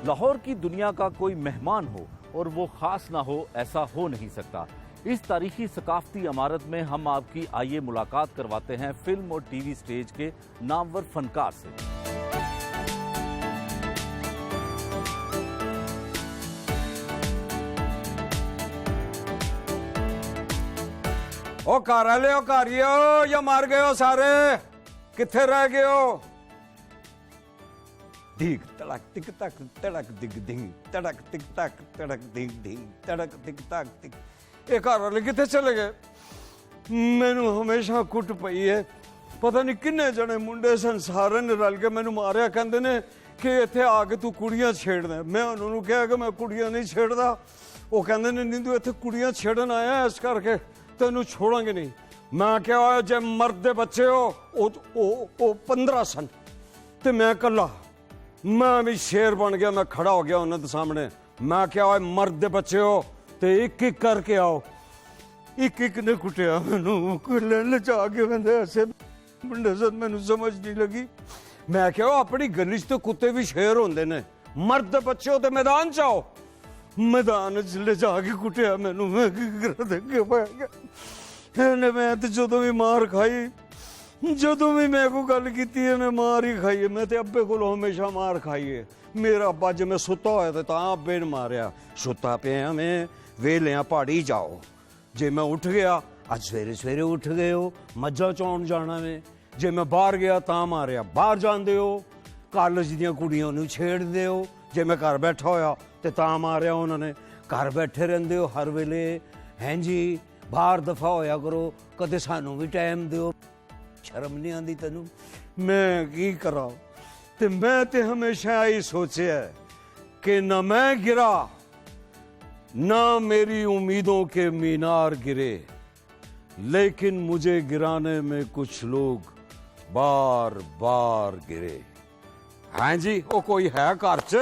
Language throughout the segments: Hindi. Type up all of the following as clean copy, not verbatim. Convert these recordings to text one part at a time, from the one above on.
लाहौर की दुनिया का कोई मेहमान हो और वो खास ना हो, ऐसा हो नहीं सकता। इस तारीखी सकाफती इमारत में हम आपकी आइए मुलाकात करवाते हैं फिल्म और टीवी स्टेज के नामवर फनकार से। ओ घर वाले हो, घरियो या मर गए हो सारे? किथे रह गए हो? दिग तड़क टिक तक तड़क दिग दिग तड़क टिक तक तड़क दिग दिग तड़क टिक तक टिक। ये घर वाले किथे चले गए? मैनू हमेशा कुट पई है। पता नहीं किन्ने जने मुंडे संसार ने रल के मैनू मारिया, कहंदे ने कि इत्थे आके तू कुड़ियां छेड़दा। मैं उन्होंने कहा कि मैं कुड़ियां नहीं छेड़दा। वो कहंदे ने नहीं तू इत्थे कुड़ियां छेड़न आया, इस करके तेनू छोड़ांगे नहीं। मैं क्या जे मर्द दे बच्चे हो ओ 15 सन ते मैं कला, मैं भी शेर बन गया, मैं खड़ा हो गया उन्होंने सामने। मैं क्या मर्द दे बच्चे हो ते एक एक करके आओ। एक एक ने कुटिया मैनू लचा के मैंने ऐसे मुंडे सन, मैनू समझ नहीं लगी। मैं क्या अपनी गली च तो कुत्ते भी शेर होंदे ने, मर्द दे बच्चे हो ते मैदान च आओ। मैदान च ले जाके कुटिया मैनू, मैं देखे पै गया। मैं तो जो भी मार खाई, जो भी मैं को गल की है मैं मार ही खाई है। मैं तो अब्बे को हमेशा मार खाई है। मेरा अब्बा जो मैं सुता होया तो अब्बे ने मारिया, सुता पे मैं वेलिया पहाड़ी जाओ। जे मैं उठ गया, अज सवेरे सवेरे उठ गए हो, मज्जा चौन जाना में। जे मैं बाहर गया ता मारिया, बाहर जाते हो, कॉलेज दियां कुड़ियां नूं छेड़दे हो। जे मैं घर बैठा होया तो ता मारिया उन्होंने। घर बैठे रहंदे हो हर वेले, हैं जी बाहर दफा होया करो, कदे सानू भी टाइम दो। शर्म नहीं आती तेनू? मैं की करा? ते मैं ते हमेशा यही सोचा कि न मैं गिरा ना मेरी उम्मीदों के मीनार गिरे, लेकिन मुझे गिराने में कुछ लोग बार बार गिरे। हाँ जी, वो कोई है घर च?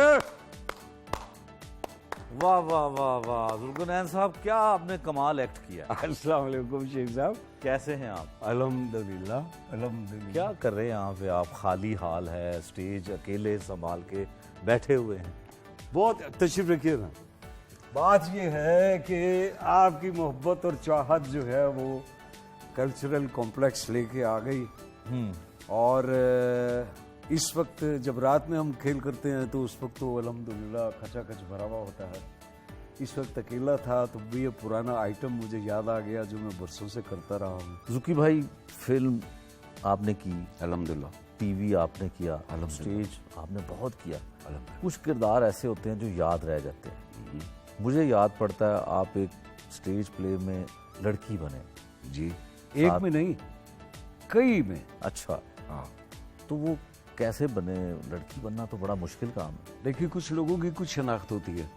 वाह वाह वाह वाह, जुल्करनैन साहब क्या आपने कमाल एक्ट किया। अस्सलाम वालेकुम शेख साहब, कैसे हैं आप? अल्हम्दुलिल्लाह अल्हम्दुलिल्लाह। क्या कर रहे हैं यहाँ पे आप? खाली हाल है, स्टेज अकेले संभाल के बैठे हुए हैं। बहुत तशरीफ रखिए ना। बात ये है कि आपकी मोहब्बत और चाहत जो है वो कल्चरल कॉम्प्लेक्स लेके आ गई। और इस वक्त जब रात में हम खेल करते हैं तो उस वक्त तो अल्हम्दुलिल्लाह खचाखच भरा हुआ होता है। इस वक्त अकेला था तो भी ये पुराना आइटम मुझे याद आ गया जो मैं बरसों से करता रहा हूँ। जुकी भाई, फिल्म आपने की, अल्हम्दुलिल्लाह, टीवी आपने किया, स्टेज आपने बहुत किया। कुछ किरदार ऐसे होते हैं जो याद रह जाते हैं। मुझे याद पड़ता है आप एक स्टेज प्ले में लड़की बने। जी, एक में नहीं, कई में। अच्छा, हाँ। तो वो कैसे बने? लड़की बनना तो बड़ा मुश्किल काम है। देखिए, कुछ लोगों की कुछ शनाख्त होती है।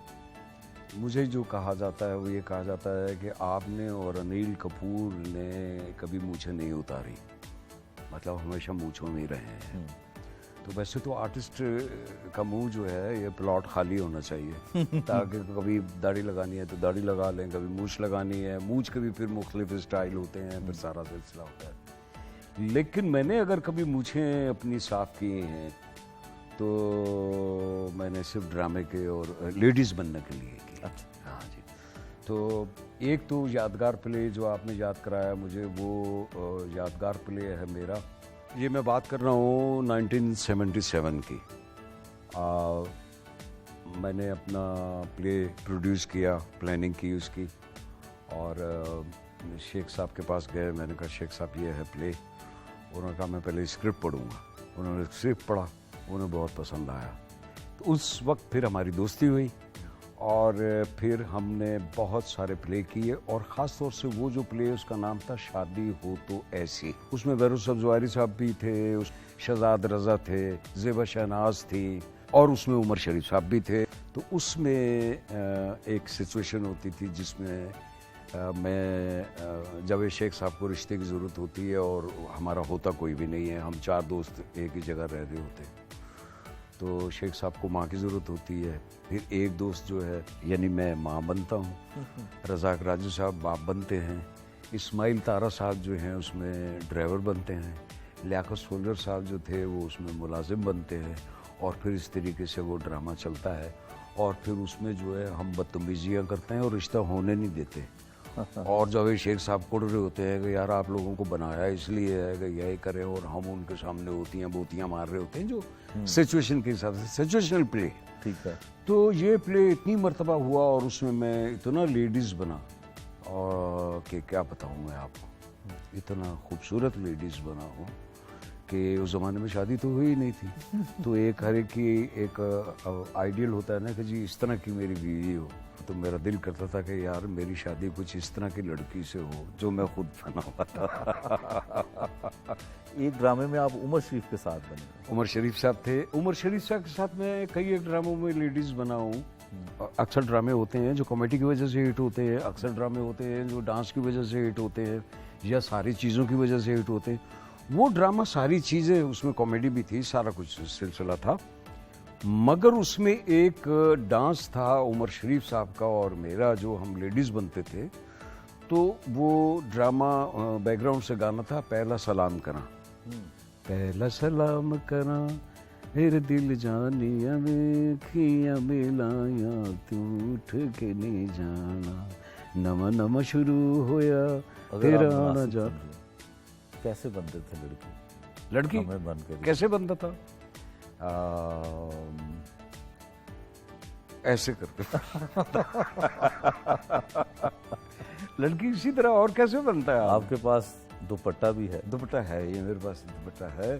मुझे जो कहा जाता है वो ये कहा जाता है कि आपने और अनिल कपूर ने कभी मूछें नहीं उतारी, मतलब हमेशा मूछों में ही रहे हैं। तो वैसे तो आर्टिस्ट का मुंह जो है ये प्लॉट खाली होना चाहिए ताकि कभी दाढ़ी लगानी है तो दाढ़ी लगा लें, कभी मूछ लगानी है, मूछ के भी फिर मुख्तलिफ स्टाइल होते हैं, फिर सारा सिलसिला होता है। लेकिन मैंने अगर कभी मूछें अपनी साफ की हैं तो मैंने सिर्फ ड्रामे के और लेडीज़ बनने के लिए की। अच्छा। हाँ जी। तो एक तो यादगार प्ले जो आपने याद कराया मुझे, वो यादगार प्ले है मेरा। ये मैं बात कर रहा हूँ 1977 की। मैंने अपना प्ले प्रोड्यूस किया, प्लानिंग की उसकी, और शेख साहब के पास गए। मैंने कहा शेख साहब ये है प्ले। उन्होंने कहा मैं पहले स्क्रिप्ट पढ़ूंगा। उन्होंने स्क्रिप्ट पढ़ा, उन्हें बहुत पसंद आया। तो उस वक्त फिर हमारी दोस्ती हुई और फिर हमने बहुत सारे प्ले किए, और ख़ास तौर से वो जो प्ले उसका नाम था शादी हो तो ऐसी। उसमें बैरूसफ ज़वारी साहब भी थे, उस शहजाद रज़ा थे, ज़ेबा शहनाज थी, और उसमें उमर शरीफ साहब भी थे। तो उसमें एक सिचुएशन होती थी जिसमें मैं जब शेख साहब को रिश्ते की ज़रूरत होती है और हमारा होता कोई भी नहीं है, हम 4 दोस्त एक ही जगह रह रहे होते हैं, तो शेख साहब को माँ की ज़रूरत होती है। फिर एक दोस्त जो है यानी मैं माँ बनता हूँ, रज़ाक राजू साहब बाप बनते हैं, इस्माइल तारा साहब जो हैं उसमें ड्राइवर बनते हैं, लियाकत सोल्जर साहब जो थे वो उसमें मुलाजिम बनते हैं, और फिर इस तरीके से वो ड्रामा चलता है और फिर उसमें जो है हम बदतमीजियाँ करते हैं और रिश्ता होने नहीं देते। और जब शेख साहब कुड़ रहे होते हैं कि यार आप लोगों को बनाया इसलिए है कि यही करें, और हम उनके सामने होतियाँ बोतियाँ मार रहे होते हैं, जो सिचुएशन के हिसाब से सिचुएशनल प्ले। ठीक है। तो ये प्ले इतनी मर्तबा हुआ और उसमें मैं इतना लेडीज़ बना और कि क्या बताऊँ मैं आपको, इतना खूबसूरत लेडीज़ बना हूँ कि उस ज़माने में शादी तो हुई नहीं थी। तो एक हर एक की एक आइडियल होता है ना कि जी इस तरह की मेरी बीवी हो। तो मेरा दिल करता था कि यार मेरी शादी कुछ इस तरह की लड़की से हो जो मैं खुद बना हुआ था। एक ड्रामे में आप उमर शरीफ के साथ बने। उमर शरीफ साहब थे। उमर शरीफ साहब के साथ मैं कई एक ड्रामों में लेडीज़ बना हूँ। अक्सर ड्रामे होते हैं जो कॉमेडी की वजह से हिट होते हैं, अक्सर ड्रामे होते हैं जो डांस की वजह से हिट होते हैं या सारी चीज़ों की वजह से हिट होते हैं। वो ड्रामा सारी चीज़ें, उसमें कॉमेडी भी थी, सारा कुछ सिलसिला था, मगर उसमें एक डांस था उमर शरीफ साहब का और मेरा, जो हम लेडीज़ बनते थे। तो वो ड्रामा बैकग्राउंड से गाना था पहला सलाम करा, पहला सलाम करा फिर दिल जानिया में खिया मिलाया तू उठ के नहीं जाना, नमा नमा शुरू होया तेरा आना जा। कैसे बनते थे लड़की हमें बन के कैसे बनता था? ऐसे करके लड़की इसी तरह और कैसे बनता है? आपके पास दुपट्टा भी है? दुपट्टा है, ये मेरे पास दुपट्टा है।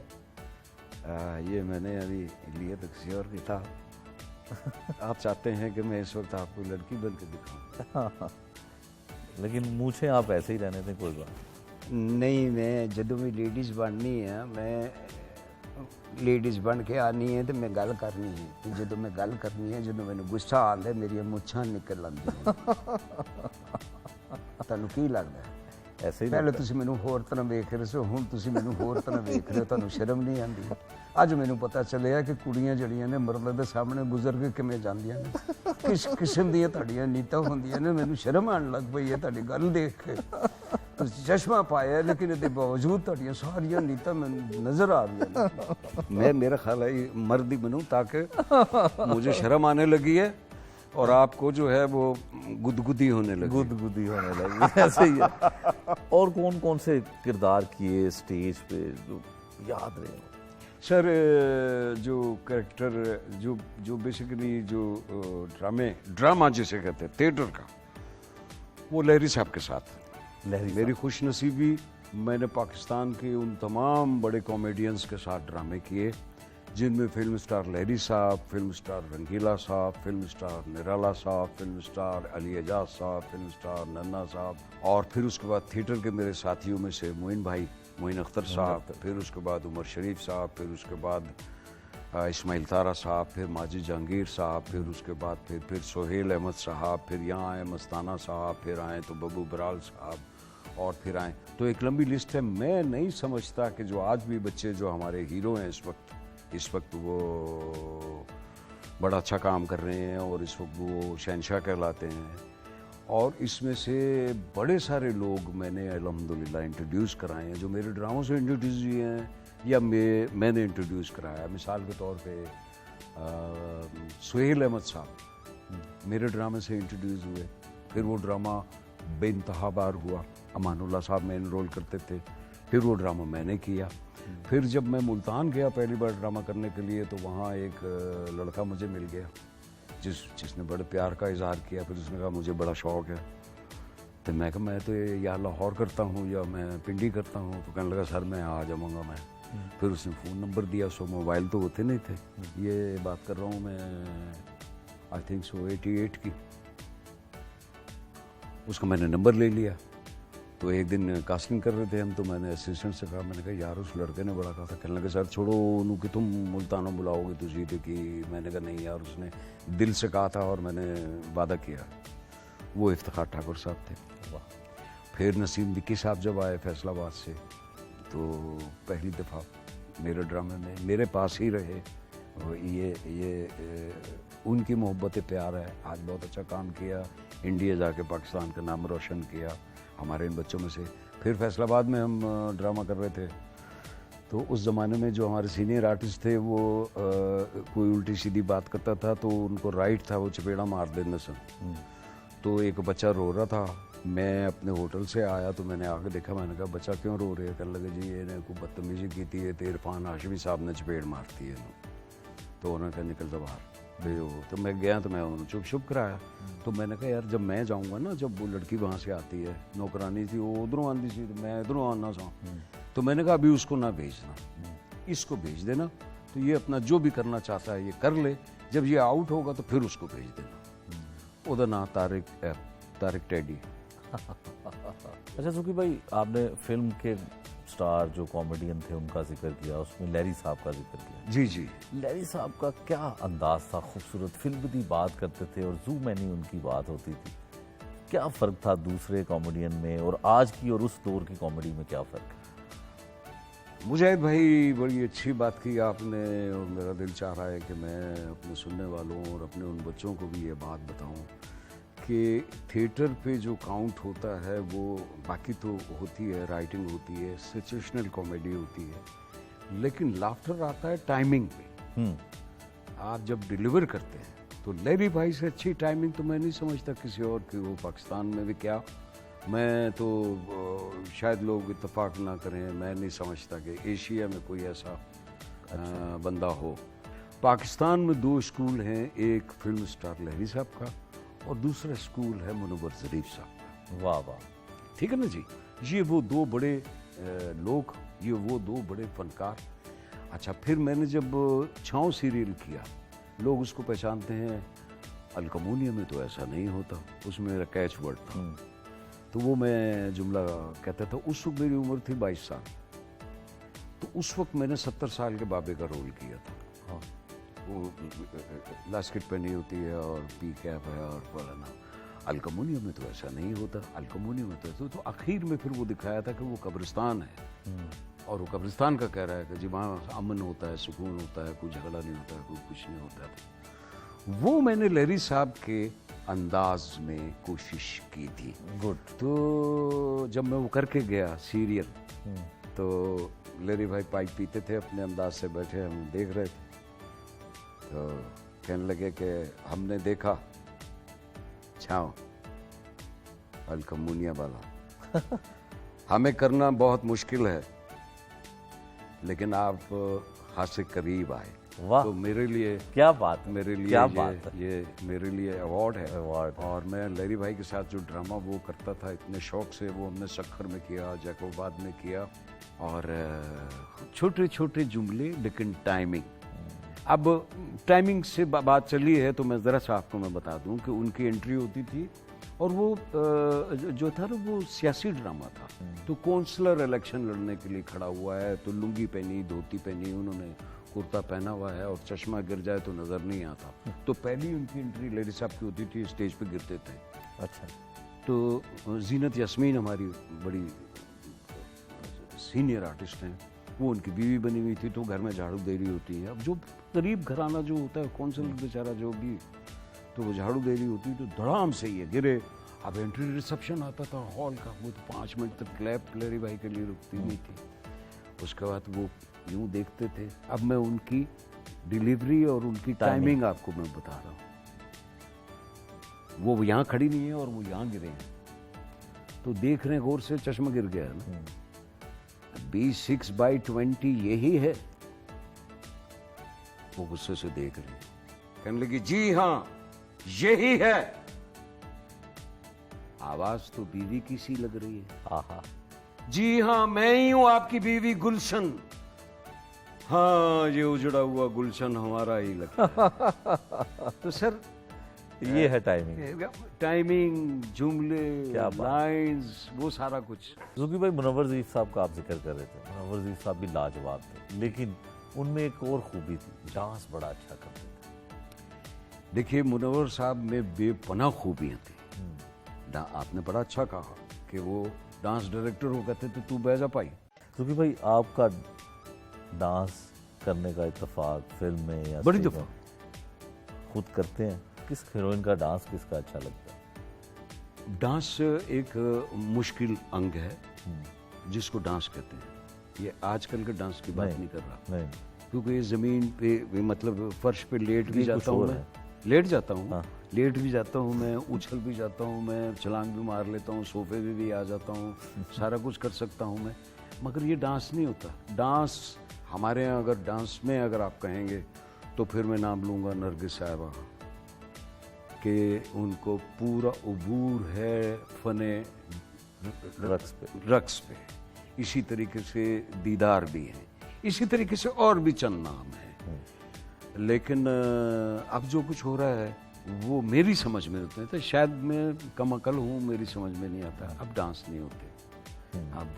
ये मैंने अभी लिया तो किसी और की था। आप चाहते हैं कि मैं इस वक्त आपको लड़की बन के दिखाऊं? लेकिन मूछें आप ऐसे ही रहने दें, कोई बात नहीं। मैं जदों भी लेडीज़ बननी है, मैं लेडीज़ बन के आनी है तो मैं गल करनी है। जो मैं गल करनी है, जो मैंने गुस्सा आता है मेरी मुछां निकल आंदी तुहानू की लगदा है? ऐसे ही पहले तुसीं मैनू होर तरह वेख रहे सो, हुण तुसीं मैनू होर तरह वेख रहे हो, तुहानू शर्म नहीं आंदी? अज मैनू पता चलिया कि कुड़ियां जड़ियां ने मर्द दे सामने गुजर के किवें जांदियां ने, किस किस्म दीयां तुहाडीआं नीतां हुंदियां ने। मैनू शर्म आण लग पई है तुहाडी गल देख के। तुसीं चश्मा पाया लेकिन इहदे बावजूद तुहाडीआं सारियां नीतां मैनू नजर आ रही हैं। मेरा ख्याल है ये मर्द ही बनूं ताकि मुझे शर्म आने लगी है और आपको जो है वो गुदगुदी होने लगी। ऐसे ही है। और कौन कौन से किरदार किए स्टेज पे जो याद रहे? सर जो कैरेक्टर जो बेसिकली जो ड्रामा जिसे कहते हैं थिएटर का, वो लहरी साहब के साथ। मेरी खुशनसीबी, मैंने पाकिस्तान के उन तमाम बड़े कॉमेडियंस के साथ ड्रामे किए जिनमें फिल्म स्टार लहरी साहब, फिल्म स्टार रंगीला साहब, फिल्म स्टार निराला साहब, फिल्म स्टार अली एजाज साहब, फिल्म स्टार नन्ना साहब, और फिर उसके बाद थिएटर के मेरे साथियों में से मोइन अख्तर साहब, फिर उसके बाद उमर शरीफ साहब, फिर उसके बाद इस्माइल तारा साहब, फिर माजिद जहांगीर साहब, फिर उसके बाद फिर सोहेल अहमद साहब, फिर यहाँ आए मस्ताना साहब, फिर आए तो बब्बू बराल साहब, और फिर आए तो एक लंबी लिस्ट है। मैं नहीं समझता कि जो आज भी बच्चे जो हमारे हीरो हैं इस वक्त वो बड़ा अच्छा काम कर रहे हैं और इस वक्त वो शहनशाह कहलाते हैं। और इसमें से बड़े सारे लोग मैंने अल्हम्दुलिल्लाह इंट्रोड्यूस कराए हैं, जो मेरे ड्रामों से इंट्रोड्यूस हुए हैं या मैंने इंट्रोड्यूस कराया। मिसाल के तौर पे सोहेल अहमद साहब मेरे ड्रामे से इंट्रोड्यूस हुए, फिर वो ड्रामा बेइंतहा बार हुआ, अमानुल्लाह साहब मेन रोल करते थे, फिर वो ड्रामा मैंने किया। फिर जब मैं मुल्तान गया पहली बार ड्रामा करने के लिए, तो वहाँ एक लड़का मुझे मिल गया जिसने बड़े प्यार का इजहार किया। फिर उसने कहा मुझे बड़ा शौक़ है, तो मैं कहा मैं तो या लाहौर करता हूँ या मैं पिंडी करता हूँ। तो कहने लगा सर मैं आ जाऊँगा मैं। फिर उसने फ़ोन नंबर दिया, सो मोबाइल तो होते नहीं थे, ये बात कर रहा हूँ मैं आई थिंक सो 88 की। उसका मैंने नंबर ले लिया। तो एक दिन कास्टिंग कर रहे थे हम, तो मैंने असिस्टेंट से कहा, मैंने कहा यार उस लड़के ने बड़ा कहा था। कहने लगे सर छोड़ो उन्हों कि तुम मुल्तानों बुलाओगे तुझी थे कि। मैंने कहा नहीं यार, उसने दिल से कहा था और मैंने वादा किया। वो इफ्तिखार ठाकुर साहब थे। फिर नसीम विक्की साहब जब आए फैसलाबाद से, तो पहली दफ़ा मेरे ड्रामे में मेरे पास ही रहे। ये उनकी मोहब्बत प्यार है। आज बहुत अच्छा काम किया, इंडिया जाके पाकिस्तान का नाम रोशन किया हमारे इन बच्चों में से। फिर फैसलाबाद में हम ड्रामा कर रहे थे, तो उस ज़माने में जो हमारे सीनियर आर्टिस्ट थे वो कोई उल्टी सीधी बात करता था तो उनको राइट था वो चपेड़ा मार देने से। तो एक बच्चा रो रहा था, मैं अपने होटल से आया तो मैंने आके देखा, मैंने कहा बच्चा क्यों रो रहे है? कहने लगे जी ये को बदतमीजी की थी, तो इरफान हाशमी साहब ने चपेड़ मारती है। तो उन्होंने कहा निकल जा बाहर। तो मैं गया तो मैं उन्होंने चुप चुप कराया। तो मैंने कहा यार जब मैं जाऊँगा ना, जब वो लड़की वहाँ से आती है, नौकरानी थी, वो उधरों आती थी तो मैं इधरों आना चाहूँ, तो मैंने कहा अभी उसको ना भेजना, इसको भेज देना, तो ये अपना जो भी करना चाहता है ये कर ले, जब ये आउट होगा तो फिर उसको भेज देना। उधर ना तारिक टेडी। अच्छा सुकी भाई, आपने फिल्म के स्टार जो कॉमेडियन थे उनका जिक्र किया, उसमें लैरी साहब का जिक्र किया। जी जी। लैरी साहब का क्या अंदाज था, खूबसूरत फिल्म की बात करते थे और जू मैनी उनकी बात होती थी। क्या फ़र्क था दूसरे कॉमेडियन में और आज की और उस दौर की कॉमेडी में, क्या फ़र्क है? मुजाहिद भाई बड़ी अच्छी बात की आपने, और मेरा दिल चाह रहा है कि मैं अपने सुनने वालों और अपने उन बच्चों को भी ये बात बताऊं कि थिएटर पे जो काउंट होता है वो बाकी तो होती है, राइटिंग होती है, सिचुएशनल कॉमेडी होती है, लेकिन लाफ्टर आता है टाइमिंग पे। आप जब डिलीवर करते हैं तो लैरी भाई से अच्छी टाइमिंग तो मैं नहीं समझता किसी और की हो, पाकिस्तान में भी क्या, मैं तो शायद लोग इत्तेफाक ना करें, मैं नहीं समझता कि एशिया में कोई ऐसा बंदा हो। पाकिस्तान में दो स्कूल हैं, एक फिल्म स्टार लहरी साहब का और दूसरा स्कूल है मुनव्वर ज़रीफ साहब का। वाह वाह, ठीक है ना जी। ये वो दो बड़े लोग, ये वो दो बड़े फनकार। अच्छा, फिर मैंने जब छाँव सीरियल किया, लोग उसको पहचानते हैं, अलकमूनिया में तो ऐसा नहीं होता, उसमें मेरा कैच वर्ड था। तो वो मैं जुमला कहता था। उस वक्त मेरी उम्र थी 22 साल, तो उस वक्त मैंने 70 साल के बाबे का रोल किया था। हाँ। वो लास्केट पहनी होती है और पी कैप है और फलाना। अलकमूनिया में तो ऐसा नहीं होता, अलकमूनिया में तो आखिर में फिर वो दिखाया था कि वो कब्रिस्तान है, और वो कब्रिस्तान का कह रहा है कि जी वहाँ अमन होता है, सुकून होता है, कोई झगड़ा नहीं होता है, कोई कुछ नहीं होता है। वो मैंने लहरी साहब के अंदाज में कोशिश की थी। गुड। तो जब मैं वो करके गया सीरियल, तो लहरी भाई पाइप पीते थे, अपने अंदाज से बैठे, हम देख रहे थे, तो कहने लगे कि हमने देखा छाँव अलकमूनिया वाला हमें करना बहुत मुश्किल है, लेकिन आप हाथ से करीब आए। वाह, तो मेरे लिए क्या बात, मेरे लिए क्या बात है। ये मेरे लिए अवार्ड है। अवार्ड। और मैं लहरी भाई के साथ जो ड्रामा वो करता था इतने शौक से, वो हमने सक्खर में किया, जैकोबाद में किया, और छोटे छोटे जुमले लेकिन टाइमिंग। अब टाइमिंग से बात चली है तो मैं ज़रा सा आपको मैं बता दूं कि उनकी एंट्री होती थी, और वो जो था ना वो सियासी ड्रामा था। तो काउंसलर इलेक्शन लड़ने के लिए खड़ा हुआ है, तो लुंगी पहनी, धोती पहनी, उन्होंने कुर्ता पहना हुआ है, और चश्मा गिर जाए तो नज़र नहीं आता। तो पहली उनकी एंट्री लहरी साहब की होती थी, स्टेज पे गिरते थे। अच्छा। तो जीनत यास्मीन हमारी बड़ी सीनियर आर्टिस्ट हैं, वो उनकी बीवी बनी हुई थी, तो घर में झाड़ू दे रही होती है। अब जो गरीब घराना जो होता है, काउंसलर बेचारा जो भी, तो वो झाड़ू दे रही होती, तो धड़ाम से ये गिरे। अब एंट्री रिसेप्शन आता था हॉल का, वो तो 5 मिनट तक क्लैप लहरी भाई के लिए रुकती नहीं थी। उसके बाद वो यूं देखते थे। अब मैं उनकी डिलीवरी और उनकी टाइमिंग आपको मैं बता रहा हूँ। वो यहाँ खड़ी नहीं है और वो यहाँ गिरे हैं, तो देख रहे हैं गौर से, चश्मा गिर गया है ना। 26/20 यही है। वो गुस्से से देख रही, कहने लगी जी हाँ यही है। आवाज तो बीवी की सी लग रही है। आहा। जी हाँ मैं ही हूं आपकी बीवी गुलशन। हाँ ये उजड़ा हुआ गुलशन हमारा ही लगता है। तो सर ये है टाइमिंग, टाइमिंग, जुमले, क्या बात। लाइंस, वो सारा कुछ। ज़ुकी भाई, मुनव्वर ज़रीफ साहब का आप जिक्र कर रहे थे। मुनव्वर ज़रीफ साहब भी लाजवाब थे, लेकिन उनमें एक और खूबी थी, डांस बड़ा अच्छा करते थे। देखिए मुनव्वर साहब में बेपनाह खूबियाँ थी। आपने बड़ा अच्छा कहा कि वो डांस डायरेक्टर हो, कहते थे तू बैजा पाई। ज़ुकी भाई, आपका डांस करने का इत्तेफाक फिल्म में या बड़ी स्टेज दफा में खुद करते हैं? किस हीरोइन का डांस किसका अच्छा लगता है? डांस एक मुश्किल अंग है जिसको डांस कहते हैं। ये आजकल के डांस की बात नहीं कर रहा, नहीं, क्योंकि ये ज़मीन पे मतलब फर्श पे लेट भी ये जाता कुछ हूँ और मैं, है। लेट जाता हूँ, हाँ। लेट भी जाता हूँ मैं, उछल भी जाता हूँ मैं, छलांग भी मार लेता हूँ, सोफे पे भी आ जाता हूँ, सारा कुछ कर सकता हूँ मैं, मगर ये डांस नहीं होता। डांस हमारे यहाँ अगर डांस में अगर आप कहेंगे तो फिर मैं नाम लूँगा नरगिस साहिबा कि उनको पूरा उबूर है फने रक्स पे, इसी तरीके से दीदार भी है, इसी तरीके से और भी चंद नाम है। लेकिन अब जो कुछ हो रहा है वो मेरी समझ में होते हैं, तो शायद मैं कम अकल हूँ, मेरी समझ में नहीं आता। अब डांस नहीं होते, अब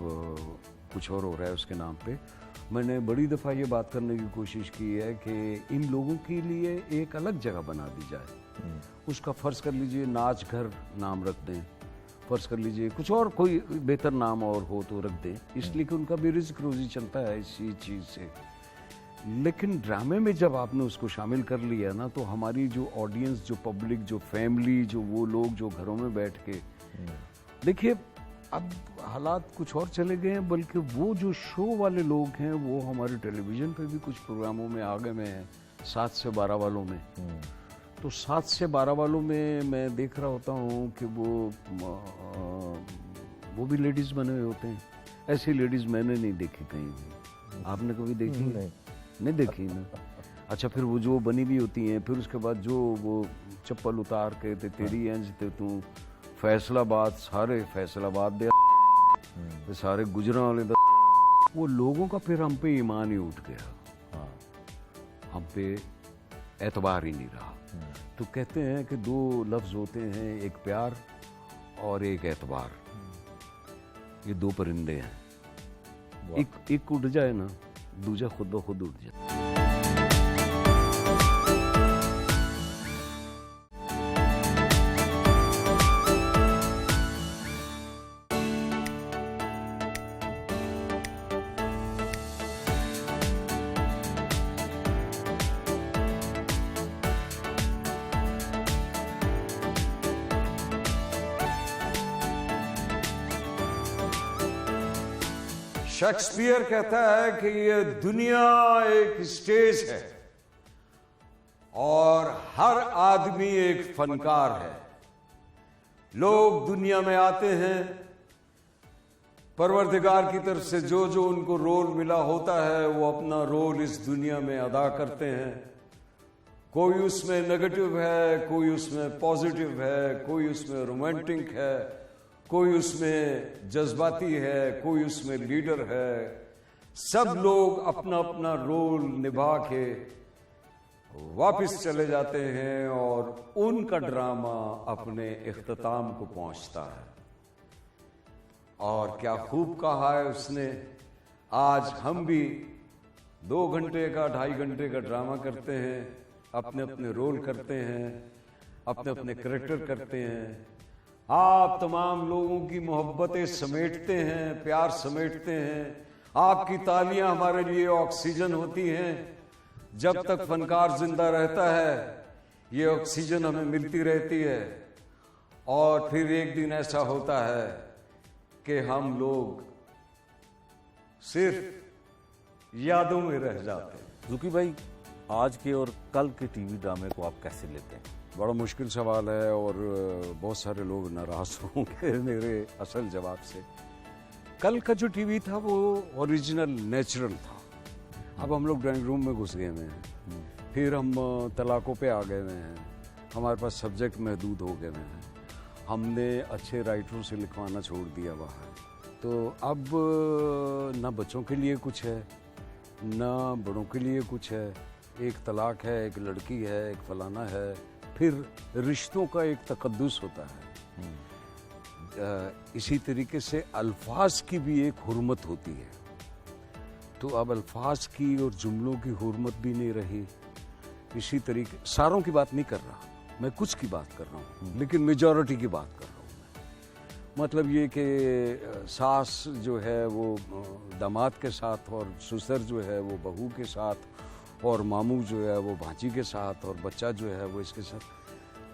कुछ और हो रहा है उसके नाम पे। मैंने बड़ी दफ़ा ये बात करने की कोशिश की है कि इन लोगों के लिए एक अलग जगह बना दी जाए। उसका फ़र्ज़ कर लीजिए नाच घर नाम रख दें, फ़र्ज़ कर लीजिए कुछ और कोई बेहतर नाम और हो तो रख दें, इसलिए कि उनका भी रिज़्क़ रोज़ी चलता है इसी चीज़ से। लेकिन ड्रामे में जब आपने उसको शामिल कर लिया ना, तो हमारी जो ऑडियंस, जो पब्लिक, जो फैमिली, जो वो लोग जो घरों में बैठ के देखिए, अब हालात कुछ और चले गए हैं, बल्कि वो जो शो वाले लोग हैं वो हमारे टेलीविज़न पे भी कुछ प्रोग्रामों में आ गए हैं 7 से 12 वालों में। तो 7 से 12 वालों में मैं देख रहा होता हूँ कि वो भी लेडीज़ बने हुए होते हैं। ऐसी लेडीज़ मैंने नहीं देखी कहीं भी। आपने कभी देखी? नहीं देखी ना। अच्छा, फिर वो जो बनी भी होती हैं, फिर उसके बाद जो वो चप्पल उतार के तेरी इंज ते तू फैसलाबाद, सारे फैसलाबाद दे सारे गुजरां वाले वो लोगों का फिर हम पे ईमान ही उठ गया, हम पे एतबार ही नहीं रहा। तो कहते हैं कि 2 लफ्ज़ होते हैं, एक प्यार और एक एतबार। ये 2 परिंदे हैं, एक उड़ जाए ना, दूजा खुद ब खुद उड़ जाए। शेक्सपियर कहता है कि ये दुनिया एक स्टेज है और हर आदमी एक फनकार है। लोग दुनिया में आते हैं, परवरदिगार की तरफ से जो जो उनको रोल मिला होता है वो अपना रोल इस दुनिया में अदा करते हैं। कोई उसमें नेगेटिव है, कोई उसमें पॉजिटिव है, कोई उसमें रोमांटिक है, कोई उसमें जज्बाती है, कोई उसमें लीडर है। सब लोग अपना अपना रोल निभा के वापस चले जाते हैं और उनका ड्रामा अपने इख्तिताम को पहुंचता है। और क्या खूब कहा है उसने, आज हम भी 2 घंटे का 2.5 घंटे का ड्रामा करते हैं, अपने अपने रोल करते हैं, अपने अपने कैरेक्टर करते हैं। आप तमाम लोगों की मोहब्बतें समेटते हैं, प्यार समेटते हैं। आपकी तालियां हमारे लिए ऑक्सीजन होती हैं। जब तक फनकार जिंदा रहता है ये ऑक्सीजन हमें मिलती रहती है। और फिर एक दिन ऐसा होता है कि हम लोग सिर्फ यादों में रह जाते हैं। जुकी भाई, आज के और कल के टीवी ड्रामे को आप कैसे लेते हैं? बड़ा मुश्किल सवाल है और बहुत सारे लोग नाराज होंगे मेरे असल जवाब से। कल का जो टीवी था वो ओरिजिनल नेचुरल था। अब हम लोग ड्राइंग रूम में घुस गए हैं, फिर हम तलाकों पे आ गए हैं, हमारे पास सब्जेक्ट महदूद हो गए हैं, हमने अच्छे राइटरों से लिखवाना छोड़ दिया बाहर। तो अब ना बच्चों के लिए कुछ है ना बड़ों के लिए कुछ है। एक तलाक है, एक लड़की है, एक फलाना है, फिर रिश्तों का एक तकद्दुस होता है। इसी तरीके से अल्फाज की भी एक हुर्मत होती है। तो अब अल्फाज की और जुमलों की हुर्मत भी नहीं रही। इसी तरीके, सारों की बात नहीं कर रहा मैं, कुछ की बात कर रहा हूँ, लेकिन मेजॉरिटी की बात कर रहा हूँ मैं। मतलब ये कि सास जो है वो दामाद के साथ, और ससुर जो है वो बहू के साथ, और मामू जो है वो भांजी के साथ, और बच्चा जो है वो इसके साथ।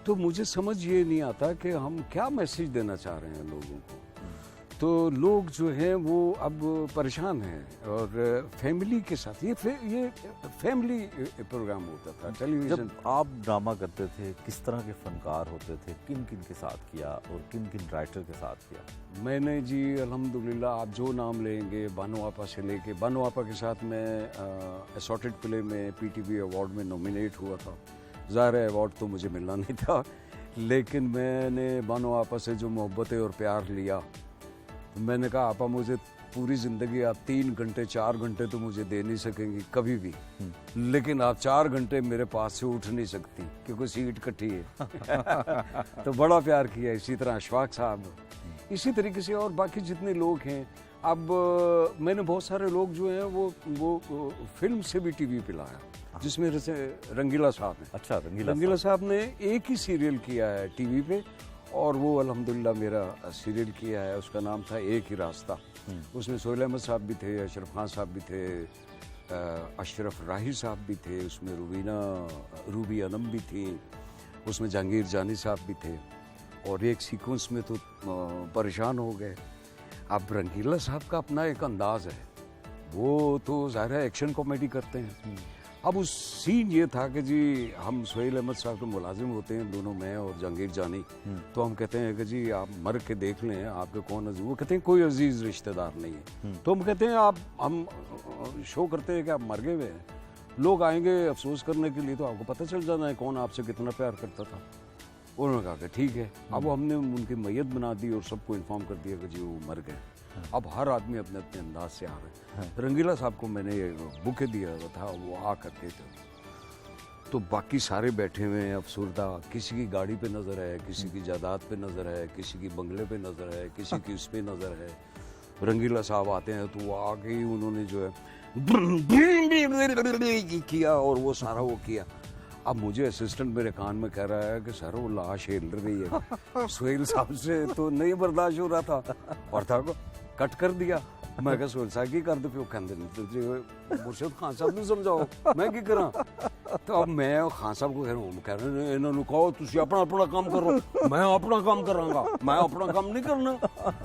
तो मुझे समझ ये नहीं आता कि हम क्या मैसेज देना चाह रहे हैं लोगों को। तो लोग जो हैं वो अब परेशान हैं और फैमिली के साथ ये फैमिली प्रोग्राम होता था टेलीविजन। जब आप ड्रामा करते थे किस तरह के फनकार होते थे, किन किन के साथ किया और किन किन राइटर के साथ किया? मैंने जी अल्हम्दुलिल्लाह आप जो नाम लेंगे, बानो आपा से लेके, बानो आपा के साथ मैं असॉर्टेड प्ले में पीटीवी अवार्ड में नॉमिनेट हुआ था। ज़ाहिर है अवार्ड तो मुझे मिलना नहीं था, लेकिन मैंने बानो आपा से जो मोहब्बतें और प्यार लिया, मैंने कहा आपा मुझे पूरी ज़िंदगी आप 3 घंटे 4 घंटे तो मुझे दे नहीं सकेंगी कभी भी, लेकिन आप 4 घंटे मेरे पास से उठ नहीं सकती क्योंकि सीट कट्ठी है। तो बड़ा प्यार किया। इसी तरह अशफाक साहब, इसी तरीके से और बाकी जितने लोग हैं। अब मैंने बहुत सारे लोग जो हैं वो फिल्म से भी टीवी पे लाया, जिसमें जैसे रंगीला साहब हैं। अच्छा, रंगीला साहब ने एक ही सीरियल किया है टीवी पे और वो अल्हम्दुलिल्लाह मेरा सीरियल किया है, उसका नाम था एक ही रास्ता। उसमें सोहेल अहमद साहब भी थे, अशरफ खान साहब भी थे, अशरफ राही साहब भी थे, उसमें रूबी अनम भी थी, उसमें जहांगीर जानी साहब भी थे और एक सीक्वेंस में तो परेशान हो गए। अब रंगीला साहब का अपना एक अंदाज है, वो तो ज़ाहिर है एक्शन कॉमेडी करते हैं। अब उस सीन ये था कि जी हम सोहेल अहमद साहब के मुलाजिम होते हैं दोनों, मैं और जहांगीर जानी, तो हम कहते हैं कि जी आप मर के देख लें आपके कौन अजीज। वो कहते हैं कोई अजीज रिश्तेदार नहीं है, तो हम कहते हैं हम शो करते हैं कि आप मर गए हुए हैं, लोग आएंगे अफसोस करने के लिए तो आपको पता चल जाना है कौन आपसे कितना प्यार करता था। उन्होंने कहा कि ठीक है। अब हमने उनकी मैयत बना दी और सबको इन्फॉर्म कर दिया कि जी वो मर गए। अब हर आदमी अपने अपने अंदाज से आ रहे हैं। रंगीला साहब को मैंने ये बुके दिया हुआ था, वो आ करके तो बाकी सारे बैठे हुए हैं अफसुर्दा, किसी की गाड़ी पे नज़र है, किसी की जायदाद पे नज़र है, किसी की बंगले पे नज़र है, किसी की उस पे नज़र है। रंगीला साहब आते हैं तो वो आके ही उन्होंने जो है किया और वो सारा वो किया। अब मुझे असिस्टेंट मेरे कान में कह रहा है कि सर वो लाश हिल रही है। सोहेल साहब से तो नहीं बर्दाश्त हो रहा था और था को कट कर दिया। मैं कहा सोहेल साहब की कर दो, फिर कहते नहीं मुर्शद खान साहब ने समझाओ मैं की करा। तो अब मैं खान साहब को कह रहे हैं इन्होंने कहो तुम अपना अपना काम करो, मैं अपना काम करांगा, मैं अपना काम नहीं करना।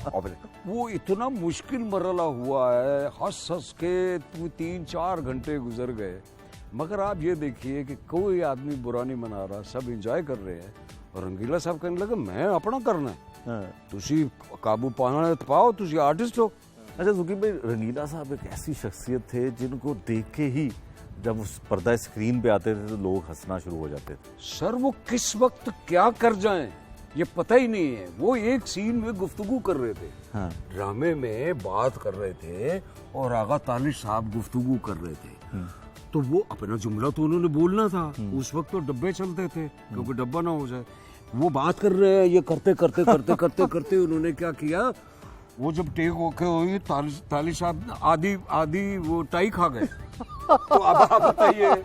और वो इतना मुश्किल मरला हुआ है, हंस हंस के 3-4 घंटे गुजर गए। मगर आप ये देखिए कि कोई आदमी बुरा नहीं मना रहा, सब एंजॉय कर रहे हैं। और रंगीला साहब कहने लगे मैं अपना करना है, तुसी काबू पाना तो पाओ, तुसी आर्टिस्ट हो। अच्छा सुकीब भाई, रंगीला साहब एक ऐसी शख्सियत थे जिनको देख के ही जब उस पर्दा स्क्रीन पे आते थे तो लोग हंसना शुरू हो जाते थे। सर वो किस वक्त क्या कर जाएं ये पता ही नहीं है। वो एक सीन में गुफ्तगू कर रहे थे, ड्रामे में बात कर रहे थे और आगा तालिश साहब गुफ्तगू कर रहे थे। तो वो अपना जुमला तो उन्होंने बोलना था, उस वक्त तो डब्बे चलते थे क्योंकि डब्बा ना हो जाए। वो बात कर रहे हैं, ये करते करते करते करते करते उन्होंने क्या किया, वो जब टेक होके हुई ताली साहब आधी वो टाई खा गए। तो अब आप बताइए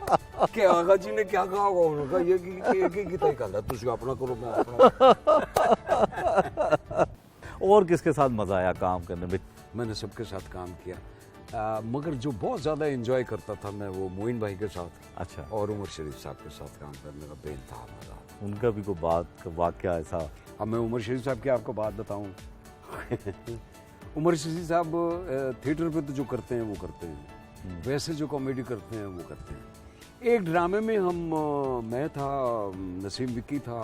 कि आगा जी ने क्या कहा होगा, उन्होंने कहा ये की टाई खा ला, तुझे अपना करो मैं अपना। और किसके साथ मजा आया काम करने में? मैंने सबके साथ काम किया, मगर जो बहुत ज़्यादा एंजॉय करता था मैं वो मोइन भाई के साथ। अच्छा। और उमर शरीफ साहब के साथ काम करने का बेइंतहा मजा। उनका भी कोई बात वाकया ऐसा? अब मैं उमर शरीफ साहब की आपको बात बताऊं। उमर शरीफ साहब थिएटर पे तो जो करते हैं वो करते हैं, वैसे जो कॉमेडी करते हैं वो करते हैं। एक ड्रामे में मैं था, नसीम विक्की था,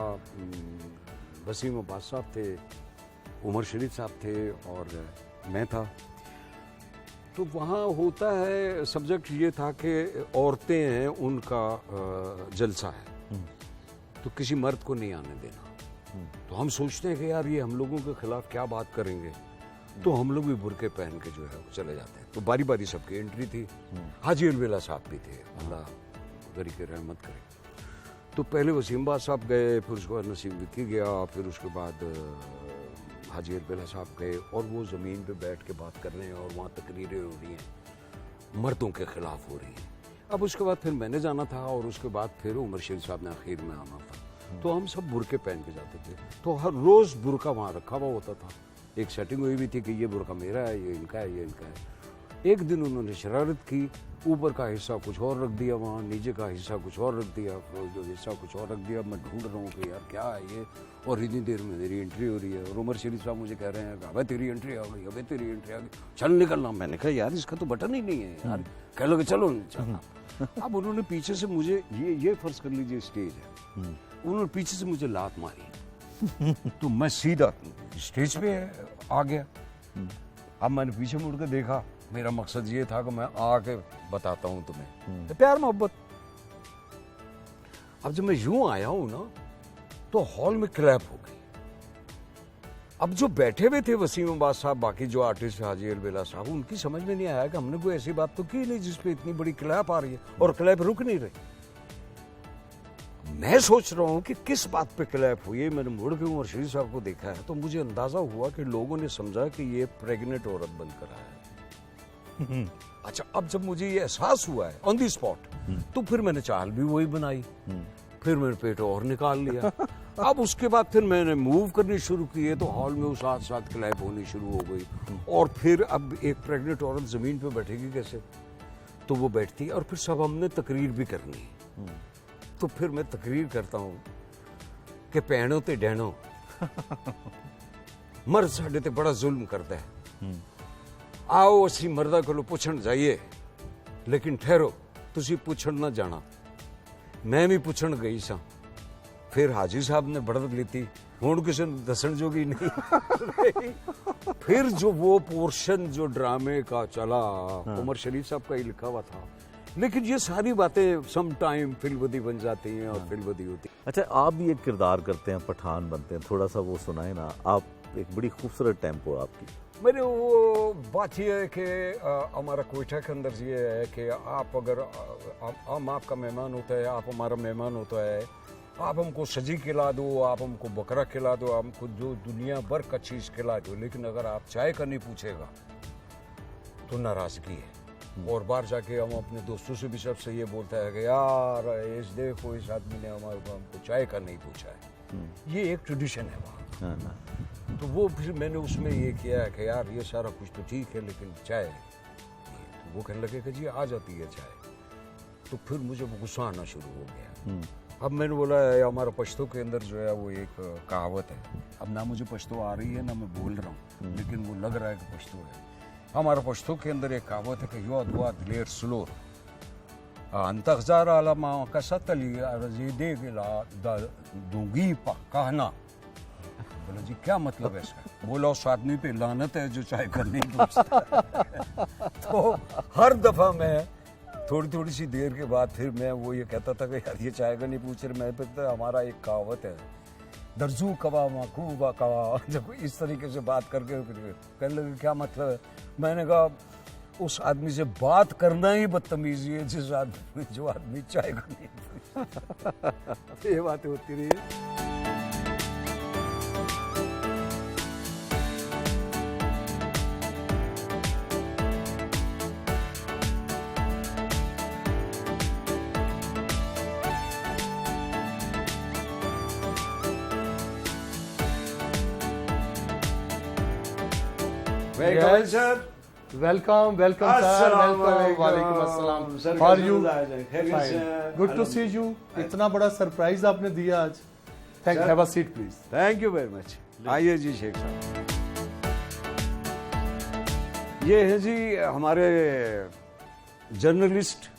वसीम अब्बास साहब थे, उमर शरीफ साहब थे और मैं था। तो वहाँ होता है सब्जेक्ट ये था कि औरतें हैं उनका जलसा है, तो किसी मर्द को नहीं आने देना। तो हम सोचते हैं कि यार ये हम लोगों के खिलाफ क्या बात करेंगे, तो हम लोग भी बुरके पहन के जो है वो चले जाते हैं। तो बारी बारी सबकी एंट्री थी। हाजी अलवेला साहब भी थे, अल्लाह गरी के रहमत करे। तो पहले वसीम बाद साहब गए, फिर उसके बाद नसीम विक्की गया, फिर उसके बाद हाजी अलवेला साहब गए और वो ज़मीन पे बैठ के बात कर रहे हैं और वहाँ तकरीरें हो रही हैं, मर्दों के ख़िलाफ़ हो रही हैं। अब उसके बाद फिर मैंने जाना था और उसके बाद फिर उमर शरीफ साहब ने आखिर में आना था। तो हम सब बुरके पहन के जाते थे, तो हर रोज़ बुरका वहाँ रखा हुआ होता था। एक सेटिंग हुई भी थी कि ये बुरका मेरा है, ये इनका है, ये इनका है। एक दिन उन्होंने शरारत की, ऊपर का हिस्सा कुछ और रख दिया, वहाँ नीचे का हिस्सा कुछ और रख दिया, जो हिस्सा कुछ और रख दिया। मैं ढूंढ रहा हूँ कि यार क्या है ये, और इतनी देर में मेरी एंट्री हो रही है और उमर शरीफ साहब मुझे कह रहे हैं अबे तेरी एंट्री आ गई, अबे तेरी एंट्री आ गई, चल निकलना। मैंने कहा यार इसका तो बटन ही नहीं है यार, कह लगे चलो चलना। अब उन्होंने पीछे से मुझे ये फर्ज कर लीजिए स्टेज है, उन्होंने पीछे से मुझे लात मारी तो मैं सीधा स्टेज पे आ गया। अब मैंने पीछे मुड़ के देखा, मेरा मकसद ये था कि मैं आके बताता हूं तुम्हें तो प्यार मोहब्बत। अब जब मैं यूं आया हूं ना तो हॉल में क्लैप हो गई। अब जो बैठे हुए थे वसीम अब्बास साहब, बाकी जो आर्टिस्ट हाजी अलबेला साहब, उनकी समझ में नहीं आया कि हमने कोई ऐसी बात तो की नहीं जिसपे इतनी बड़ी क्लैप आ रही है और क्लैप रुक नहीं रही। मैं सोच रहा हूं कि किस बात पे क्लैप हुई है। मैंने मुड़ के उमर शरीफ साहब को देखा है तो मुझे अंदाजा हुआ कि लोगों ने समझा कि ये प्रेग्नेंट औरत बनकर आया है। अच्छा, अब जब मुझे ये एहसास हुआ है ऑन दी स्पॉट, तो फिर मैंने चाल भी वही बनाई, फिर मैंने पेट और निकाल लिया। अब उसके बाद फिर मैंने मूव करनी शुरू की तो हॉल में उस साथ साथ क्लैप होनी शुरू हो गई। और फिर अब एक प्रेग्नेंट औरत जमीन पे बैठेगी कैसे, तो वो बैठती है और फिर सब हमने तकरीर भी करनी है। तो फिर मैं तकरीर करता हूँ कि भैनों ते डैनों मर्द साडे ते बड़ा जुल्म करता है, आओ असी मर्दा कोलों पुछण जाइए, लेकिन ठहरो तुसी पुछण ना जाना। मैं भी पुछण गई सा, फिर हाजी साहब ने बढ़त लीती, हुण किसी ने दसण जोगी नहीं। फिर जो वो पोर्शन जो ड्रामे का चला, उमर शरीफ साहब का ही लिखा हुआ था, लेकिन ये सारी बातें सम टाइम फिल्मवदी बन जाती हैं और फिल्मवदी होती। अच्छा, आप भी एक किरदार करते हैं, पठान बनते हैं, थोड़ा सा वो सुनाए ना। आप एक बड़ी खूबसूरत टेम्पो आपकी। मेरे वो बात ये है कि हमारा कोयटा के अंदर ये है कि आप अगर हम आपका मेहमान होता है, आप हमारा मेहमान होता है, आप हमको सजी खिला दो, आप हमको बकरा खिला दो, हमको जो दुनिया भर का चीज़ खिला दो, लेकिन अगर आप चाय का नहीं पूछेगा तो नाराज़गी है। और बाहर जाके हम अपने दोस्तों से भी सबसे ये बोलता है कि यार इस देखो इस आदमी ने हमारे को हमको चाय का नहीं पूछा है। ये एक ट्रेडिशन है वहाँ। तो वो फिर मैंने उसमें ये किया है कि यार ये सारा कुछ तो ठीक है लेकिन चाय, तो वो कहने लगे कि जी आ जाती है चाय। तो फिर मुझे वो गुस्सा आना शुरू हो गया। अब मैंने बोला हमारा पश्तो के अंदर जो है वो एक कहावत है, अब ना मुझे पश्तो आ रही है ना मैं बोल रहा हूँ, लेकिन वो लग रहा है कि पश्तो है। हमारा पश्तो के अंदर एक कहावत है कि यो दुआ दिलेर स्लोर अंतजार आलमा कसतली रजीदे गिला दूंगी कहना। बोला जी क्या मतलब है इसका? बोला उस आदमी पे लानत है जो चाय कर नहीं पूछता। तो हर दफा मैं थोड़ी थोड़ी सी देर के बाद फिर मैं वो ये कहता था कि यार ये चाय का नहीं पूछ रहे। मैं फिर हमारा एक कहावत है दर्जू कवा मखूबा कवा, जब इस तरीके से बात करके कहने लगे क्या मतलब है? मैंने कहा उस आदमी से बात करना ही बदतमीजी है जो आदमी चाय का नहीं पूछता। ये बातें होती रही है। Welcome, sir. Welcome. वालेकुम अस्सलाम. How are you? Fine. Good to see you. इतना बड़ा सरप्राइज आपने दिया आज. Have a seat, please. Thank you very much. आइए जी शेख साहब. ये है जी हमारे जर्नलिस्ट,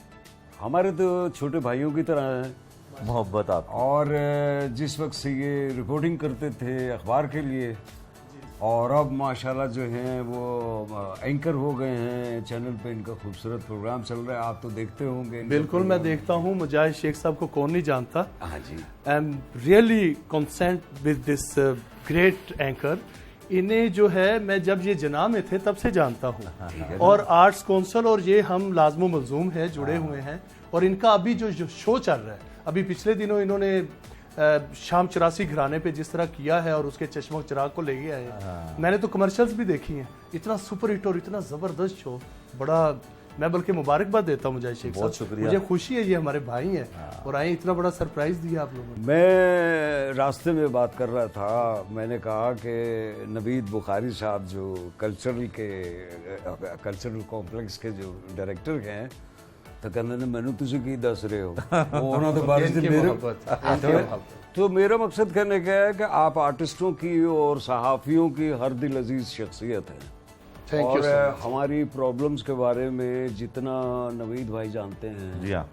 हमारे तो छोटे भाइयों की तरह हैं. मोहब्बत आप और जिस वक्त से ये रिपोर्टिंग करते थे अखबार के लिए, और अब माशाल्लाह जो हैं वो एंकर हो गए हैं चैनल पे, इनका खूबसूरत प्रोग्राम चल रहा है, आप तो देखते होंगे. बिल्कुल मैं देखता हूँ. मुजाहिद शेख साहब को कौन नहीं जानता. हाँ जी. I am really concerned with this great anchor. इन्हें जो है मैं जब ये जना में थे तब से जानता हूँ, और आर्ट्स काउंसिल और ये हम लाजमो मलजूम है, जुड़े हुए हैं. और इनका अभी जो शो चल रहा है, अभी पिछले दिनों इन्होंने शाम 84 घराने पे जिस तरह किया है और उसके चश्मो चिराग को ले गया है, मैंने तो कमर्शियल्स भी देखी हैं. इतना सुपर हिट और इतना ज़बरदस्त शो, बड़ा मैं बल्कि मुबारकबाद देता हूँ मुजाहिद शेख बहुत साहब। शुक्रिया। मुझे खुशी है, ये हमारे भाई हैं और आए इतना बड़ा सरप्राइज दिया आप लोगों ने। मैं रास्ते में बात कर रहा था, मैंने कहा कि नवीद बुखारी साहब जो कल्चरल कॉम्प्लेक्स के जो डायरेक्टर हैं, तो कहने मैंने तुझे की दस रहे हो वो उन्होंने तो बारिश इनकी मेरे मोहब्बत, इनकी मोहब्बत। तो मेरा मकसद कहने का है कि आप आर्टिस्टों की और सहाफ़ियों की हर दिल अजीज शख्सियत है। थैंक यू और सो मच। हमारी प्रॉब्लम्स के बारे में जितना नवीद भाई जानते हैं, जी हाँ,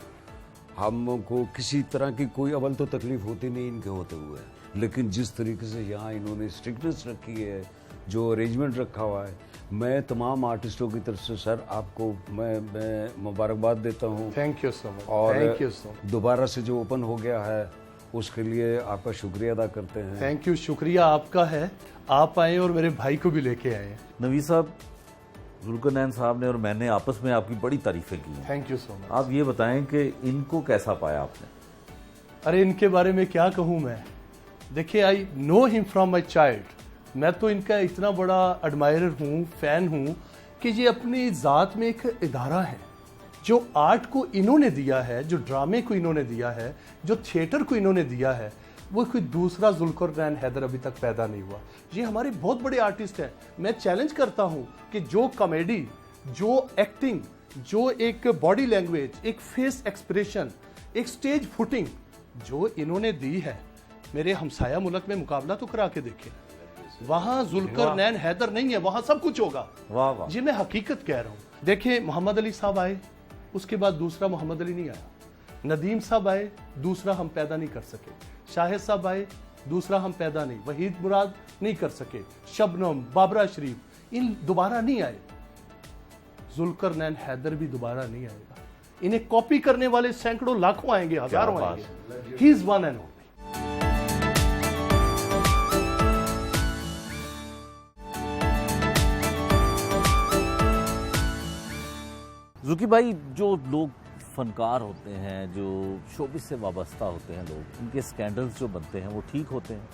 हमको किसी तरह की कोई अवल तो तकलीफ होती नहीं इनके होते हुए, लेकिन जिस तरीके से यहाँ इन्होंने स्ट्रिक्टनेस रखी है, जो अरेंजमेंट रखा हुआ है, मैं तमाम आर्टिस्टों की तरफ से सर आपको मैं मुबारकबाद देता हूँ। Thank you so much. और थैंक यू सो मच। दोबारा से जो ओपन हो गया है उसके लिए आपका शुक्रिया अदा करते हैं। थैंक यू, शुक्रिया आपका है, आप आए और मेरे भाई को भी लेके आए। नवीद साहब, जुल्करनैन साहब ने और मैंने आपस में आपकी बड़ी तारीफें की हैं। Thank you so much. आप ये बताएं कि इनको कैसा पाया आपने? अरे इनके बारे में क्या कहूँ मैं, देखिए I know him from my child. मैं तो इनका इतना बड़ा एडमायरर हूँ, फैन हूँ कि ये अपनी ज़ात में एक इदारा है। जो आर्ट को इन्होंने दिया है, जो ड्रामे को इन्होंने दिया है, जो थिएटर को इन्होंने दिया है, वो कोई दूसरा जुल्करनैन हैदर अभी तक पैदा नहीं हुआ। ये हमारे बहुत बड़े आर्टिस्ट हैं। मैं चैलेंज करता हूँ कि जो कॉमेडी, जो एक्टिंग, जो एक बॉडी लैंग्वेज, एक फेस एक्सप्रेशन, एक स्टेज फुटिंग जो इन्होंने दी है, मेरे हमसाया मुल्क में मुकाबला तो करा के देखें। वहां जुल्करनैन हैदर नहीं है, वहां सब कुछ होगा। वाह वाह। जी मैं हकीकत कह रहा हूं। देखिए मोहम्मद अली साहब आए, उसके बाद दूसरा मोहम्मद अली नहीं आया। नदीम साहब आए, दूसरा हम पैदा नहीं कर सके। शाहिद साहब आए, दूसरा हम पैदा नहीं। वहीद मुराद नहीं कर सके। शबनम, बाबरा शरीफ, इन दोबारा नहीं आए। जुल्करनैन हैदर भी दोबारा नहीं आएगा। इन्हें कॉपी करने वाले सैकड़ों लाखों आएंगे, हजारों आएंगे। He is one and only. जुकी भाई, जो लोग फनकार होते हैं, जो शोबिस से वाबस्ता होते हैं लोग, उनके स्कैंडल्स जो बनते हैं वो ठीक होते हैं?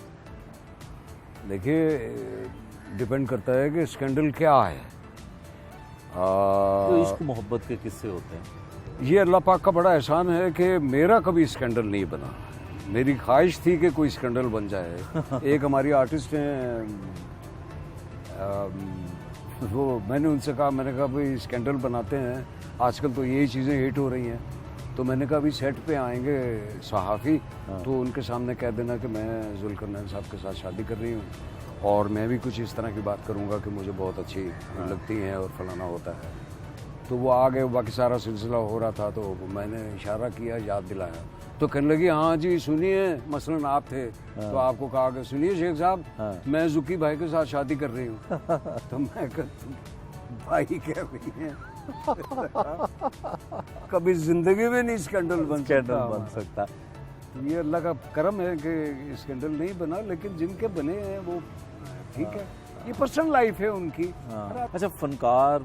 देखिए डिपेंड करता है कि स्कैंडल क्या है। जो इश्क मोहब्बत के किस्से होते हैं, ये अल्लाह पाक का बड़ा एहसान है कि मेरा कभी स्कैंडल नहीं बना। मेरी ख्वाहिश थी कि कोई स्कैंडल बन जाए। एक हमारी आर्टिस्ट हैं, वो मैंने उनसे कहा, मैंने कहा भाई स्कैंडल बनाते हैं, आजकल तो यही चीज़ें हिट हो रही हैं, तो मैंने कहा अभी सेट पे आएंगे सहाफ़ी, तो उनके सामने कह देना कि मैं जुल्करनैन साहब के साथ शादी कर रही हूँ और मैं भी कुछ इस तरह की बात करूँगा कि मुझे बहुत अच्छी लगती हैं और फलाना होता है। तो वो आ गए, बाकी सारा सिलसिला हो रहा था, तो मैंने इशारा किया, याद दिलाया, तो कहने लगी हाँ जी सुनिए, मसलन आप थे तो आपको कहा कि सुनिए शेख साहब, मैं जुकी भाई के साथ शादी कर रही हूँ। तो मैं कहता भाई कह रही हैं कभी जिंदगी में नहीं स्कैंडल बन सकता। तो ये अल्लाह का करम है कि स्कैंडल नहीं बना, लेकिन जिनके बने हैं वो ठीक है, ये पर्सनल लाइफ है उनकी। अच्छा, फनकार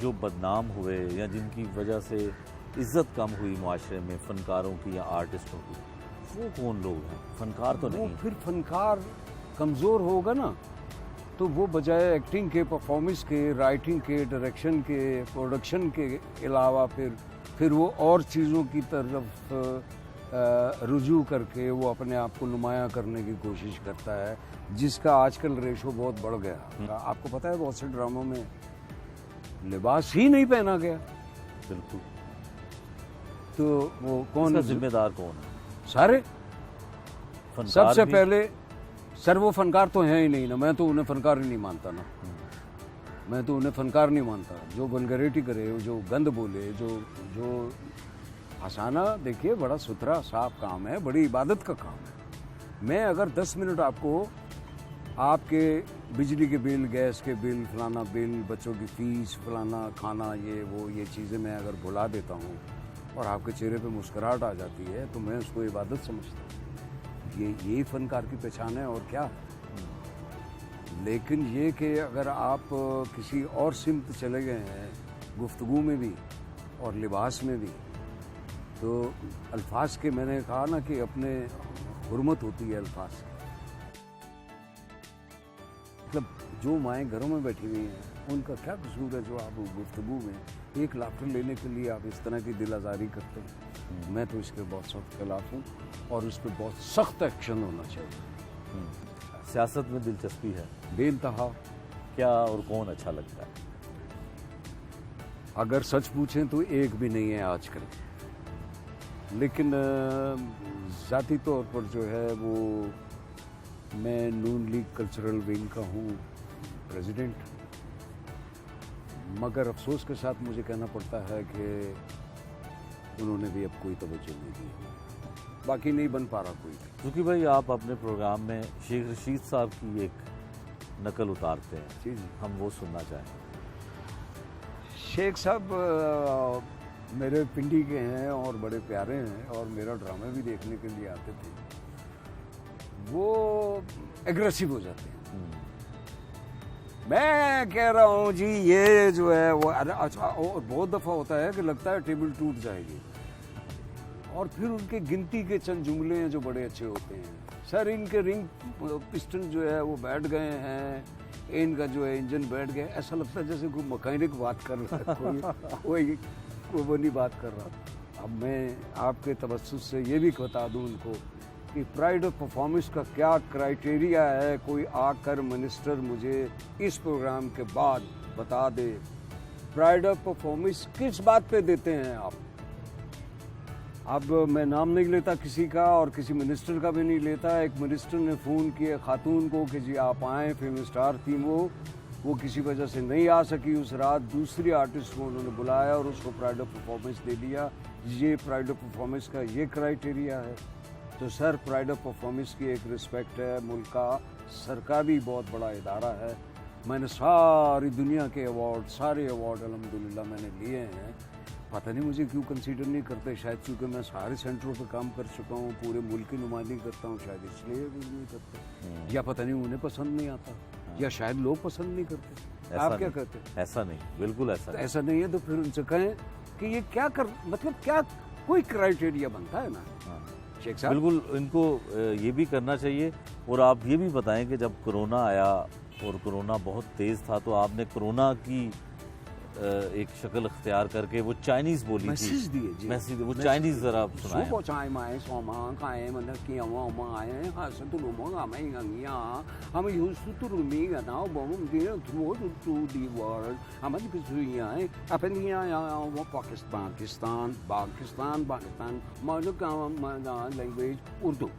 जो बदनाम हुए या जिनकी वजह से इज्जत कम हुई माशरे में, फनकारों की या आर्टिस्टों की, वो कौन लोग हैं? फनकार तो नहीं। फिर फनकार कमज़ोर होगा ना, तो वो बजाय एक्टिंग के, परफॉर्मेंस के, राइटिंग के, डायरेक्शन के, प्रोडक्शन के अलावा फिर वो और चीज़ों की तरफ रुजू करके वो अपने आप को नुमाया करने की कोशिश करता है, जिसका आजकल रेशो बहुत बढ़ गया। आपको पता है बहुत से ड्रामों में लिबास ही नहीं पहना गया। बिल्कुल। तो वो कौन जिम्मेदार कौन है? सारे फनकार सबसे भी? पहले सर वो फनकार तो हैं ही नहीं ना, मैं तो उन्हें फनकार ही नहीं मानता ना। मैं तो उन्हें फनकार नहीं मानता। जो वल्गैरिटी करे, जो गंद बोले, जो हंसाना, देखिए बड़ा सुथरा साफ काम है, बड़ी इबादत का काम है। मैं अगर 10 मिनट आपको आपके बिजली के बिल, गैस के बिल, फलाना बिल, बच्चों की फीस, फलाना खाना, ये चीज़ें मैं अगर भुला देता हूँ और आपके चेहरे पे मुस्कुराहट आ जाती है, तो मैं उसको इबादत समझता हूँ। यही फनकार की पहचान है, और क्या। लेकिन ये कि अगर आप किसी और सिमत चले गए हैं, गुफ्तगू में भी और लिबास में भी, तो अल्फाज के, मैंने कहा ना कि अपने हुर्मत होती है अल्फाज की। मतलब जो माएँ घरों में बैठी हुई हैं, उनका क्या कसूर है जो आप गुफ्तगू में एक लाफ्टर लेने के लिए आप इस तरह की दिल आज़ारी करते हैं। मैं तो इसके बहुत सख्त खिलाफ हूँ और उस पर बहुत सख्त एक्शन होना चाहिए। सियासत में दिलचस्पी है, बेइंतहा। क्या और कौन अच्छा लगता है? अगर सच पूछें तो एक भी नहीं है आजकल, लेकिन ज़ाती तौर पर जो है वो मैं नून लीग कल्चरल विंग का हूँ प्रेसिडेंट, मगर अफसोस के साथ मुझे कहना पड़ता है कि उन्होंने भी अब कोई तवज्जो नहीं दी, बाकी नहीं बन पा रहा कोई। क्योंकि भाई आप अपने प्रोग्राम में शेख रशीद साहब की एक नकल उतारते हैं, जी जी। हम वो सुनना चाहें। शेख साहब मेरे पिंडी के हैं और बड़े प्यारे हैं और मेरा ड्रामा भी देखने के लिए आते थे। वो एग्रेसिव हो जाते हैं। मैं कह रहा हूँ जी ये जो है वो अच्छा, और बहुत दफ़ा होता है कि लगता है टेबल टूट जाएगी, और फिर उनके गिनती के चंद जुमले हैं जो बड़े अच्छे होते हैं। सर इनके रिंग पिस्टन जो है वो बैठ गए हैं, इनका जो है इंजन बैठ गया। ऐसा लगता है जैसे कोई मैकेनिक बात कर रहा है, कोई वो नहीं बात कर रहा। अब मैं आपके तवज्जुह से ये भी बता दूं उनको कि प्राइड ऑफ परफॉर्मेंस का क्या क्राइटेरिया है। कोई आकर मिनिस्टर मुझे इस प्रोग्राम के बाद बता दे, प्राइड ऑफ परफॉर्मेंस किस बात पे देते हैं आप? अब मैं नाम नहीं लेता किसी का और किसी मिनिस्टर का भी नहीं लेता। एक मिनिस्टर ने फ़ोन किया खातून को कि जी आप आएँ, फिल्म स्टार थी वो किसी वजह से नहीं आ सकी उस रात। दूसरी आर्टिस्ट को उन्होंने बुलाया और उसको प्राइड ऑफ परफॉर्मेंस दे दिया। ये प्राइड ऑफ परफॉर्मेंस का ये क्राइटेरिया है। तो सर प्राइड ऑफ परफॉर्मेंस की एक रिस्पेक्ट है। मुल्क का सरकारी बहुत बड़ा इदारा है। मैंने सारी दुनिया के अवार्ड, सारे अवार्ड अल्हम्दुलिल्लाह मैंने लिए हैं। पता नहीं मुझे क्यों कंसीडर नहीं करते, शायद क्योंकि मैं सारे सेंटरों पर काम कर चुका हूँ, पूरे मुल्क की नुमाइंदगी करता हूँ, शायद इसलिए भी नहीं करते, या पता नहीं उन्हें पसंद नहीं आता, या शायद लोग पसंद नहीं करते। आप क्या कहते हैं? ऐसा नहीं, बिल्कुल ऐसा नहीं। ऐसा नहीं है तो फिर उनसे कहें कि ये क्या कर, मतलब क्या कोई क्राइटेरिया बनता है ना शेख साहब? बिल्कुल इनको ये भी करना चाहिए। और आप ये भी बताएं कि जब कोरोना आया और कोरोना बहुत तेज़ था तो आपने कोरोना की एक शक्ल अख्तियार करके वो चाइनीज़ बोली मैसेज थी। दिए जी। मैसेज वो चाइनीज़ ज़रा सुनाएं। पाकिस्तान लैंग्वेज उर्दू।